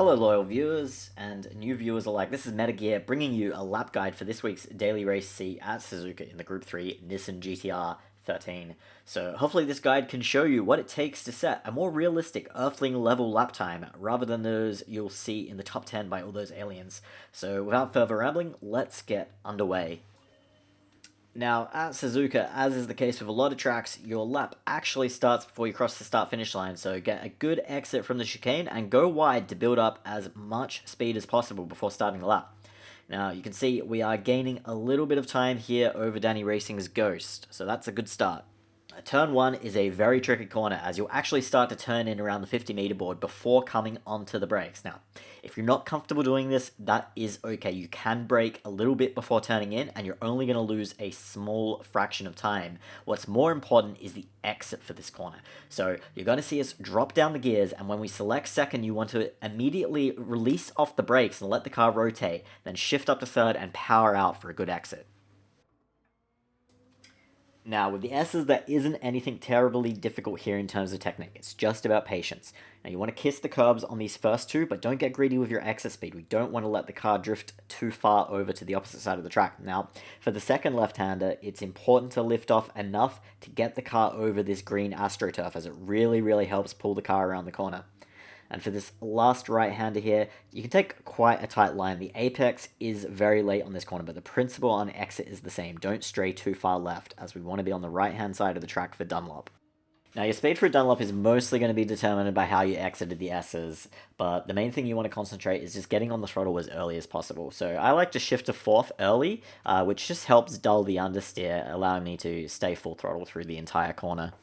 Hello loyal viewers and new viewers alike, this is Metagear bringing you a lap guide for this week's daily race C at Suzuka in the Group 3 Nissan GTR 13. So hopefully this guide can show you what it takes to set a more realistic Earthling level lap time rather than those you'll see in the top 10 by all those aliens. So without further rambling, let's get underway. Now, at Suzuka, as is the case with a lot of tracks, your lap actually starts before you cross the start-finish line, so get a good exit from the chicane and go wide to build up as much speed as possible before starting the lap. Now, you can see we are gaining a little bit of time here over Danny Racing's Ghost, so that's a good start. Turn 1 is a very tricky corner as you'll actually start to turn in around the 50 meter board before coming onto the brakes. Now, if you're not comfortable doing this, that is okay. You can brake a little bit before turning in and you're only going to lose a small fraction of time. What's more important is the exit for this corner. So you're going to see us drop down the gears, and when we select second, you want to immediately release off the brakes and let the car rotate, then shift up to third and power out for a good exit. Now, with the S's, there isn't anything terribly difficult here in terms of technique. It's just about patience. Now, you want to kiss the curbs on these first two, but don't get greedy with your exit speed. We don't want to let the car drift too far over to the opposite side of the track. Now, for the second left-hander, it's important to lift off enough to get the car over this green AstroTurf, as it really helps pull the car around the corner. And for this last right-hander here, you can take quite a tight line. The apex is very late on this corner, but the principle on exit is the same. Don't stray too far left, as we want to be on the right-hand side of the track for Dunlop. Now, your speed for a Dunlop is mostly going to be determined by how you exited the S's, but the main thing you want to concentrate is just getting on the throttle as early as possible. So I like to shift to fourth early, which just helps dull the understeer, allowing me to stay full throttle through the entire corner.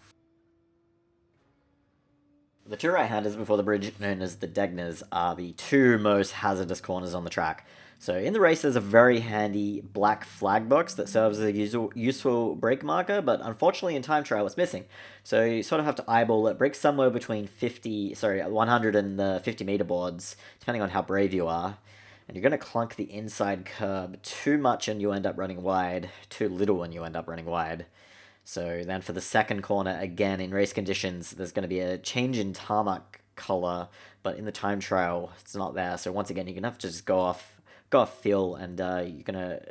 The two right-handers before the bridge, known as the Degners, are the two most hazardous corners on the track. So in the race, there's a very handy black flag box that serves as a useful brake marker, but unfortunately in time trial it's missing. So you sort of have to eyeball it, brake somewhere between 100 and the 50 meter boards, depending on how brave you are. And you're going to clunk the inside curb too much and you end up running wide, too little and you end up running wide. So then for the second corner, again, in race conditions, there's going to be a change in tarmac color, but in the time trial, it's not there. So once again, you're going to have to just go off feel, and you're going to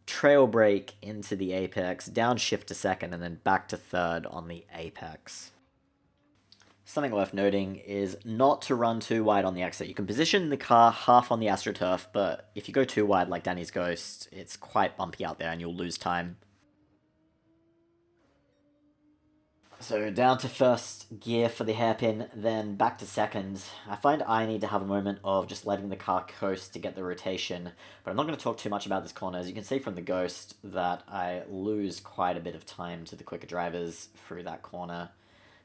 trail brake into the apex, downshift to second, and then back to third on the apex. Something worth noting is not to run too wide on the exit. You can position the car half on the AstroTurf, but if you go too wide like Danny's Ghost, it's quite bumpy out there and you'll lose time. So down to first gear for the hairpin, then back to second. I find I need to have a moment of just letting the car coast to get the rotation, but I'm not going to talk too much about this corner. As you can see from the Ghost, that I lose quite a bit of time to the quicker drivers through that corner.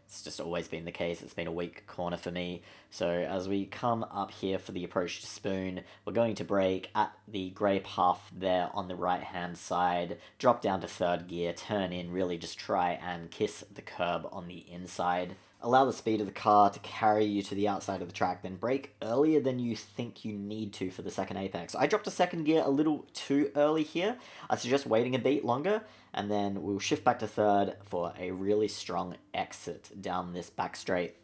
It's just always been the case. It's been a weak corner for me. So as we come up here for the approach to Spoon, we're going to brake at the grey path there on the right-hand side, drop down to third gear, turn in, really just try and kiss the curb on the inside. Allow the speed of the car to carry you to the outside of the track, then brake earlier than you think you need to for the second apex. I dropped to second gear a little too early here. I suggest waiting a bit longer, and then we'll shift back to third for a really strong exit down this back straight.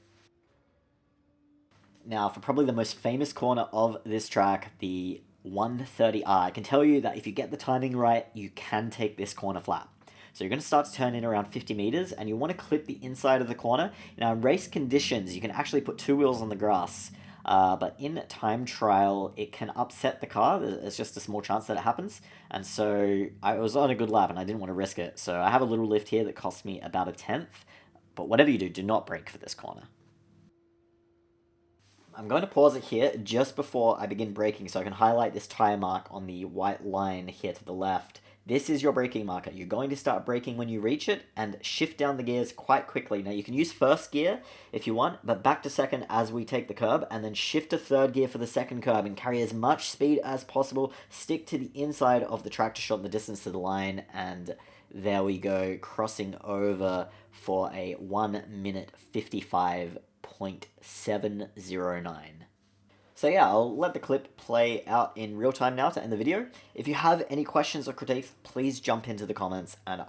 Now, for probably the most famous corner of this track, the 130R, I can tell you that if you get the timing right, you can take this corner flat. So you're going to start to turn in around 50 meters, and you want to clip the inside of the corner. Now, in race conditions, you can actually put two wheels on the grass, but in time trial, it can upset the car. There's just a small chance that it happens, and so I was on a good lap, and I didn't want to risk it. So I have a little lift here that cost me about a tenth, but whatever you do not brake for this corner. I'm going to pause it here just before I begin braking so I can highlight this tire mark on the white line here to the left. This is your braking marker. You're going to start braking when you reach it and shift down the gears quite quickly. Now, you can use first gear if you want, but back to second as we take the curb, and then shift to third gear for the second curb and carry as much speed as possible. Stick to the inside of the track to shorten the distance to the line, and there we go, crossing over for a 1 minute 55.709. So yeah, I'll let the clip play out in real time now to end the video. If you have any questions or critiques, please jump into the comments and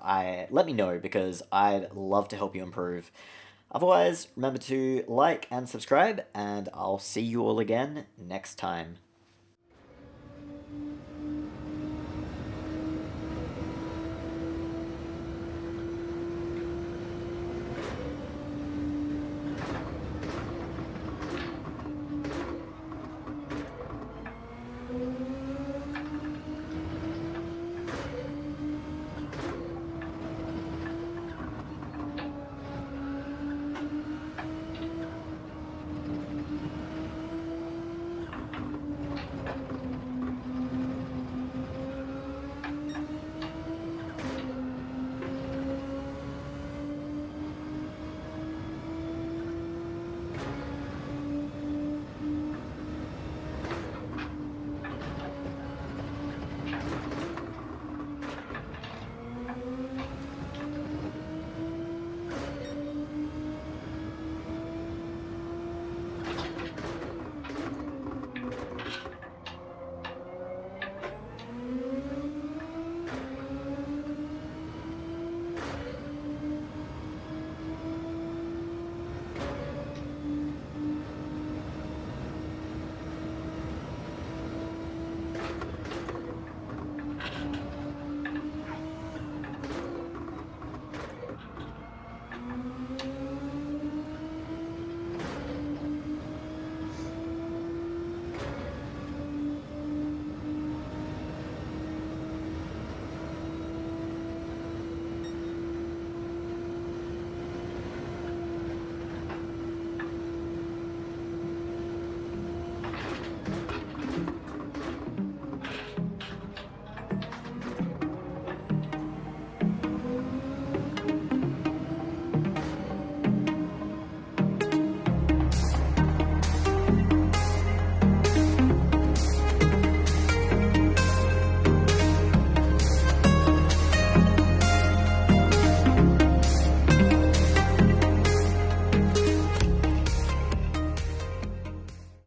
let me know, because I'd love to help you improve. Otherwise, remember to like and subscribe, and I'll see you all again next time.